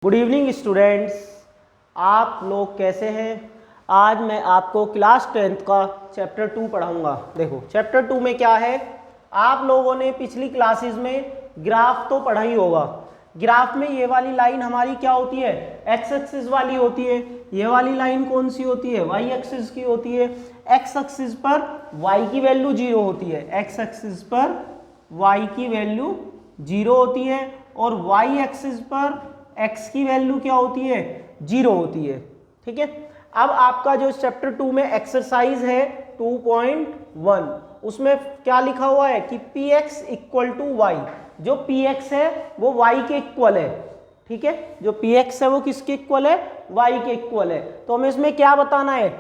Good evening students, आप लोग कैसे हैं। आज मैं आपको क्लास 10th का चैप्टर 2 पढ़ाऊंगा। देखो चैप्टर 2 में क्या है, आप लोगों ने पिछली क्लासेस में ग्राफ तो पढ़ा ही होगा। ग्राफ में ये वाली लाइन हमारी क्या होती है, एक्स एक्सिस वाली होती है। ये वाली लाइन कौन सी होती है, वाई एक्सिस की होती है। एक्स एक्सिस पर वाई की वैल्यू 0 होती है, एक्स एक्सिस पर वाई की वैल्यू 0 होती है और वाई एक्सिस पर x की वैल्यू क्या होती है, 0 होती है। ठीक है, अब आपका जो चैप्टर 2 में एक्सरसाइज है 2.1, उसमें क्या लिखा हुआ है कि px इक्वल टू वाई। जो px है वो y के इक्वल है। ठीक है, जो px है वो किसके इक्वल है, y के इक्वल है। तो हमें इसमें क्या बताना है,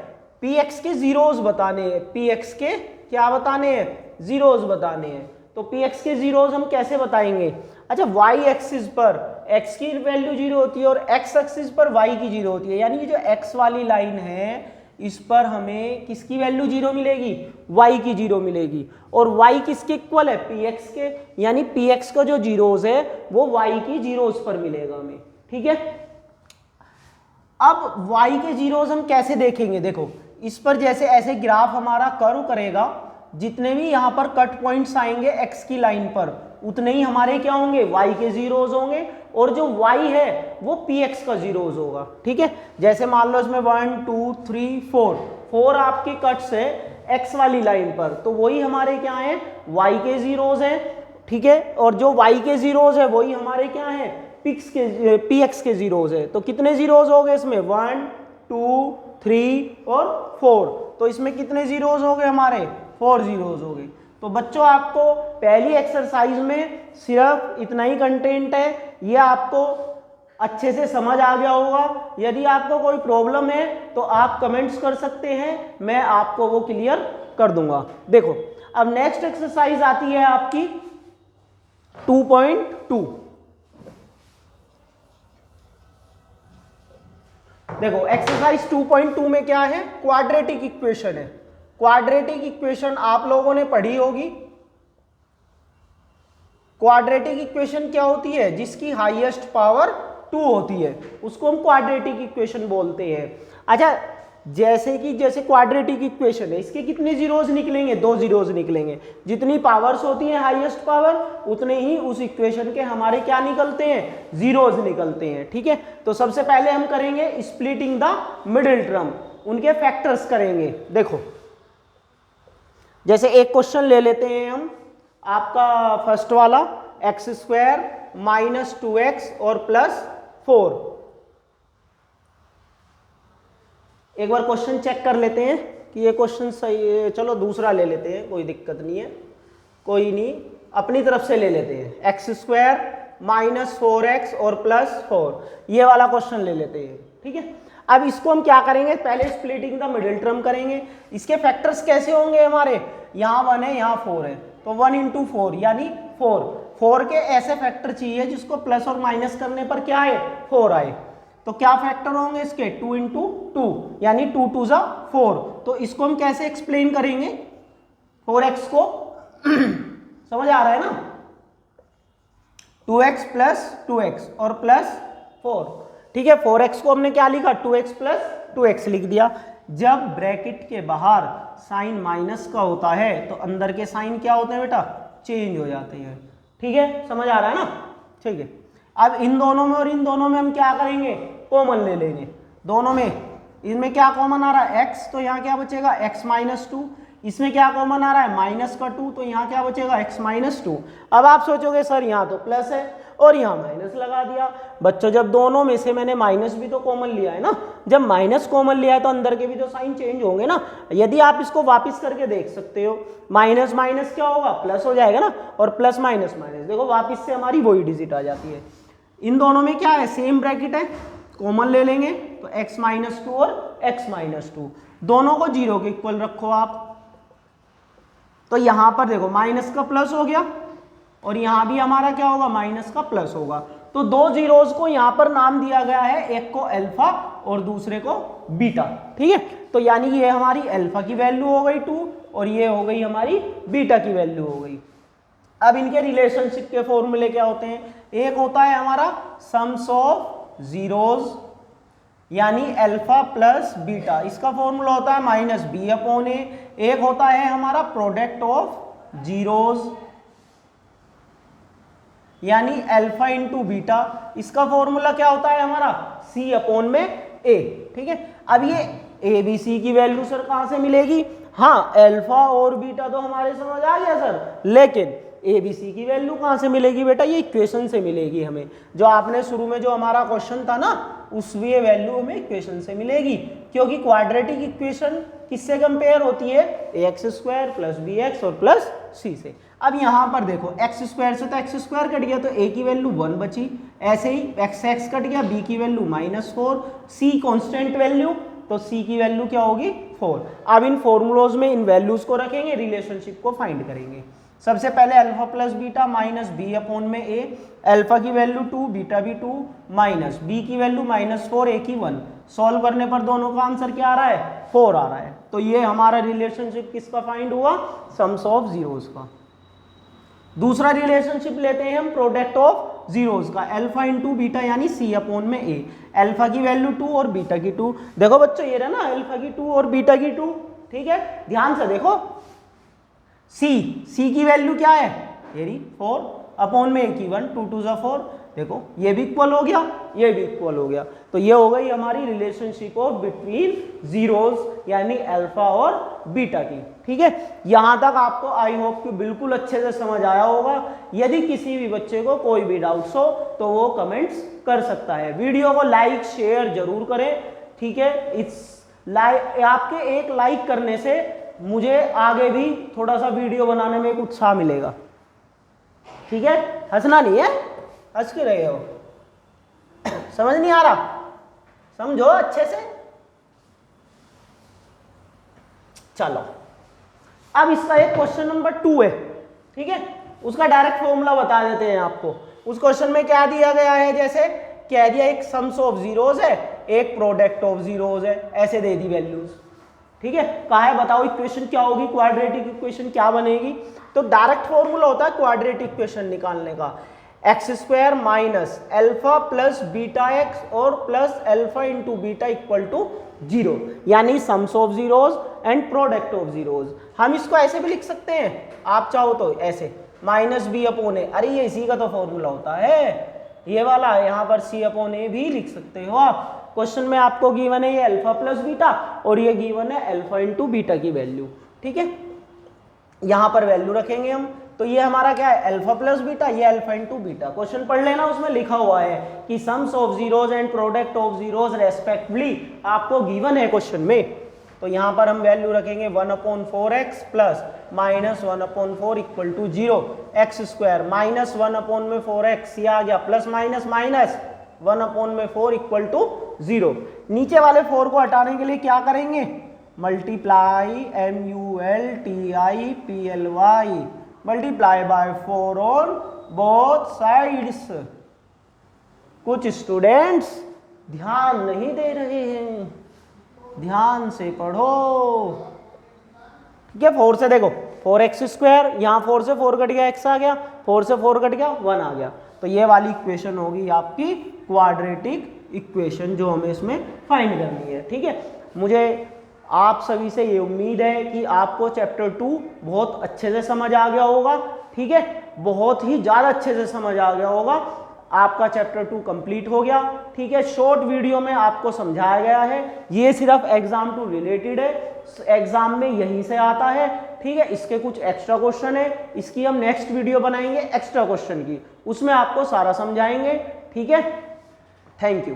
px के जीरोस बताने हैं। px के क्या बताने हैं, जीरोस बताने हैं। तो px के जीरोस हम कैसे बताएंगे। अच्छा, y एक्सिस पर x की वैल्यू 0 होती है और x एक्सिस पर y की 0 होती है, यानी कि जो x वाली लाइन है इस पर हमें किसकी वैल्यू 0 मिलेगी, y की 0 मिलेगी। और y किसके इक्वल है, px के, यानी px का जो जीरोस है वो y की जीरोस पर मिलेगा हमें। ठीक है, अब y के जीरोस हम कैसे देखेंगे। देखो इस पर जैसे ऐसे ग्राफ हमारा कर्व करेगा, जितने भी यहाँ पर कट पॉइंट्स आएंगे x की लाइन पर उतने ही हमारे क्या होंगे, y के जीरोस होंगे और जो y है वो px का जीरोस होगा। ठीक है, जैसे मान लो इसमें 1 2 3 4 आपके कट्स है x वाली लाइन पर, तो वही हमारे क्या है, y के जीरोस हैं। ठीक है, और जो y के जीरोस है वही हमारे क्या है, px के जीरोस है। तो कितने जीरोस हो गए इसमें, 1 2 3 और 4। तो इसमें कितने जीरोस हो गए हमारे, 4 जीरोस हो गए। तो बच्चों आपको पहली एक्सरसाइज में सिर्फ इतना ही कंटेंट है, ये आपको अच्छे से समझ आ गया होगा। यदि आपको कोई प्रॉब्लम है तो आप कमेंट्स कर सकते हैं, मैं आपको वो क्लियर कर दूंगा। देखो अब नेक्स्ट एक्सरसाइज आती है आपकी 2.2। देखो एक्सरसाइज 2.2 में क्या है, क्वाड्रेटिक इक्वेशन है। क्वाड्रेटिक इक्वेशन आप लोगों ने पढ़ी होगी। क्वाड्रेटिक इक्वेशन क्या होती है, जिसकी हाईएस्ट पावर 2 होती है उसको हम क्वाड्रेटिक इक्वेशन बोलते हैं। अच्छा, जैसे क्वाड्रेटिक इक्वेशन है, इसके कितने जीरोस निकलेंगे, 2 जीरोस निकलेंगे। जितनी पावर्स होती है हाईएस्ट पावर उतने ही उस इक्वेशन के हमारे क्या निकलते हैं, जीरोस निकलते हैं। ठीक है, तो सबसे पहले हम करेंगे स्प्लिटिंग द मिडिल टर्म, उनके फैक्टर्स करेंगे। देखो जैसे एक क्वेश्चन ले लेते हैं हम, आपका फर्स्ट वाला x² माइनस 2x और प्लस 4। एक बार क्वेश्चन चेक कर लेते हैं कि ये क्वेश्चन सही है। चलो दूसरा ले लेते हैं, कोई दिक्कत नहीं है, कोई नहीं, अपनी तरफ से ले लेते हैं। x² माइनस 4x और प्लस 4, ये वाला क्वेश्चन ले लेते हैं। ठीक है, अब इसको हम क्या करेंगे, पहले स्प्लिटिंग द मिडिल टर्म करेंगे। इसके फैक्टर्स कैसे होंगे हमारे, यहाँ 1 है यहाँ 4 है, तो 1 इंटू 4 यानी 4 के ऐसे फैक्टर चाहिए जिसको प्लस और माइनस करने पर क्या आए, 4 आए। तो क्या फैक्टर होंगे इसके, 2 इंटू 2 यानी 2 2 जा 4। तो इसको हम कैसे एक्सप्लेन करेंगे, 4x को समझ आ रहा है ना, 2x प्लस 2x और प्लस 4। ठीक है, 4x को हमने क्या लिखा, 2x प्लस 2x लिख दिया। जब ब्रैकेट के बाहर साइन माइनस का होता है तो अंदर के साइन क्या होते हैं बेटा, चेंज हो जाते हैं। ठीक है, समझ आ रहा है ना। ठीक है, अब इन दोनों में और इन दोनों में हम क्या करेंगे, कॉमन ले लेंगे। दोनों में इनमें क्या कॉमन आ रहा है, x, तो यहाँ क्या बचेगा x माइनस 2। इसमें क्या कॉमन आ रहा है, माइनस का 2, तो यहाँ क्या बचेगा x माइनस 2। अब आप सोचोगे सर यहाँ तो प्लस है और यहाँ माइनस लगा दिया। बच्चों जब दोनों में से मैंने माइनस भी तो कॉमन लिया है ना, जब माइनस कॉमन लिया है तो अंदर के भी तो साइन चेंज होंगे ना। यदि आप इसको वापस करके देख सकते हो, माइनस माइनस क्या होगा, प्लस हो जाएगा ना, और प्लस माइनस माइनस देखो वापस से हमारी वही डिजिट आ जाती है। इन दोनों में क्या है, सेम ब्रैकेट है, कॉमन ले लेंगे तो x माइनस 2 और x माइनस 2, दोनों को 0 के इक्वल रखो आप। तो यहां पर देखो माइनस का प्लस हो गया और यहां भी हमारा क्या होगा, माइनस का प्लस होगा। तो 2 जीरोस को यहां पर नाम दिया गया है, एक को अल्फा और दूसरे को बीटा। ठीक है, तो यानी ये हमारी अल्फा की वैल्यू हो गई 2 और ये हो गई हमारी बीटा की वैल्यू हो गई। अब इनके रिलेशनशिप के फॉर्मूले क्या होते हैं, एक होता है हमारा सम्स ऑफ जीरोज यानी अल्फा प्लस बीटा, इसका फॉर्मूला होता है माइनस बी अपॉन ए। एक होता है हमारा प्रोडक्ट ऑफ जीरोज यानी अल्फा इंटू बीटा, इसका फॉर्मूला क्या होता है हमारा सी अपॉन में ए। ठीक है, अब ये ए बी सी की वैल्यू सर कहां से मिलेगी? हाँ, अल्फा और बीटा तो हमारे समझ आ गया सर, लेकिन ए बी सी की वैल्यू कहां से मिलेगी बेटा? ये इक्वेशन से मिलेगी हमें। जो आपने शुरू में जो हमारा क्वेश्चन था ना, उसमें ये वैल्यू हमें इक्वेशन से मिलेगी, क्योंकि क्वाड्रेटिक इक्वेशन किससे कंपेयर होती है? X square plus b x और प्लस सी से। अब यहाँ पर देखो एक्स स्क्वायर से तो एक्स स्क्वायर कट गया तो ए की वैल्यू 1 बची, ऐसे ही एक्स एक्स कट गया, बी की वैल्यू -4, सी कॉन्स्टेंट वैल्यू तो सी की वैल्यू क्या होगी? 4। अब इन फॉर्मूलोज में इन वैल्यूज को रखेंगे, रिलेशनशिप को फाइंड करेंगे। सबसे पहले alpha plus beta minus b upon में ए, अल्फा की वैल्यू 2 बीटा भी 2 माइनस बी की वैल्यू -4 ए की 1। सॉल्व करने पर दोनों का आंसर क्या आ रहा है? 4 आ रहा है। तो ये हमारा रिलेशनशिप किसका फाइंड हुआ? सम्स ऑफ जीरोस का। दूसरा रिलेशनशिप लेते हैं हम प्रोडक्ट ऑफ जीरोस का, अल्फा इंटू बीटा यानी सी अपॉन में ए। अल्फा की वैल्यू 2 और बीटा की 2। देखो बच्चों ये रहा ना अल्फा की 2 और बीटा की 2, ठीक है, ध्यान से देखो। सी की वैल्यू क्या है? ये रही 4 अपॉन में ए की 1, 2 2 4। देखो ये भी इक्वल हो गया, ये भी इक्वल हो गया। तो ये हो गई हमारी रिलेशनशिप ऑफ बिटवीन जीरोस यानी अल्फा और बीटा की। ठीक है, यहां तक आपको आई होप कि बिल्कुल अच्छे से समझ आया होगा। यदि किसी भी बच्चे को कोई भी डाउट्स हो तो वो कमेंट्स कर सकता है। वीडियो को लाइक शेयर जरूर करें। ठीक है, आपके एक लाइक करने से मुझे आगे भी थोड़ा सा वीडियो बनाने में एक उत्साह मिलेगा। ठीक है, हंसना नहीं है, हंस के रहे हो। समझ नहीं आ रहा? समझो अच्छे से। चलो अब इसका एक क्वेश्चन नंबर 2 है। ठीक है, उसका डायरेक्ट फॉर्मूला बता देते हैं आपको। उस क्वेश्चन में क्या दिया गया है? जैसे कह दिया एक सम्स ऑफ जीरोस है, एक प्रोडक्ट ऑफ जीरोस है, ऐसे दे दी वैल्यूज। ठीक है, कहा है बताओ इक्वेशन क्या होगी, क्वाड्रेटिक इक्वेशन क्या बनेगी? तो डायरेक्ट फॉर्मूला होता है क्वाड्रेटिक इक्वेशन निकालने का, x square minus alpha plus beta x और plus alpha into beta equal to 0, यानी sums of zeros and product of zeros. हम इसको ऐसे भी लिख सकते हैं, आप चाहो तो ऐसे माइनस बी अपॉन ए। अरे ये इसी का तो फॉर्मूला होता है, ये वाला। यहाँ पर सी अपॉन ए भी लिख सकते हो आप। क्वेश्चन में आपको गिवन है ये अल्फा प्लस बीटा और ये गिवन है अल्फा इंटू बीटा की वैल्यू। ठीक है, यहाँ पर वैल्यू रखेंगे हम। तो ये हमारा क्या है? अल्फा प्लस बीटा, ये अल्फा इंटू बीटा। क्वेश्चन पढ़ लेना, उसमें लिखा हुआ है कि sums of zeros and product of zeros respectively आपको गिवन है क्वेश्चन में। तो यहाँ पर हम वैल्यू रखेंगे 1/4x plus minus 1/4 equal to 0, x square minus 1/4x, ये आ गया plus minus minus 1/4 equal to 0। नीचे वाले 4 को हटाने के लिए क्या करेंगे? Multiply MULTIPLY multiply by 4 on both sides. कुछ स्टूडेंट्स ध्यान नहीं दे रहे हैं, ध्यान से पढ़ो। ठीक है, 4 से देखो 4x स्क्वायर, यहाँ 4 से 4 कट गया, x आ गया, 4 से 4 कट गया, 1 आ गया। तो ये वाली इक्वेशन होगी आपकी क्वाड्रेटिक इक्वेशन जो हमें इसमें फाइंड करनी है। ठीक है, मुझे आप सभी से ये उम्मीद है कि आपको चैप्टर 2 बहुत अच्छे से समझ आ गया होगा। ठीक है, बहुत ही ज़्यादा अच्छे से समझ आ गया होगा। आपका चैप्टर 2 कंप्लीट हो गया। ठीक है, शॉर्ट वीडियो में आपको समझाया गया है। ये सिर्फ एग्जाम टू रिलेटेड है, एग्जाम में यहीं से आता है। ठीक है, इसके कुछ एक्स्ट्रा क्वेश्चन है, इसकी हम नेक्स्ट वीडियो बनाएंगे एक्स्ट्रा क्वेश्चन की, उसमें आपको सारा समझाएंगे। ठीक है, थैंक यू।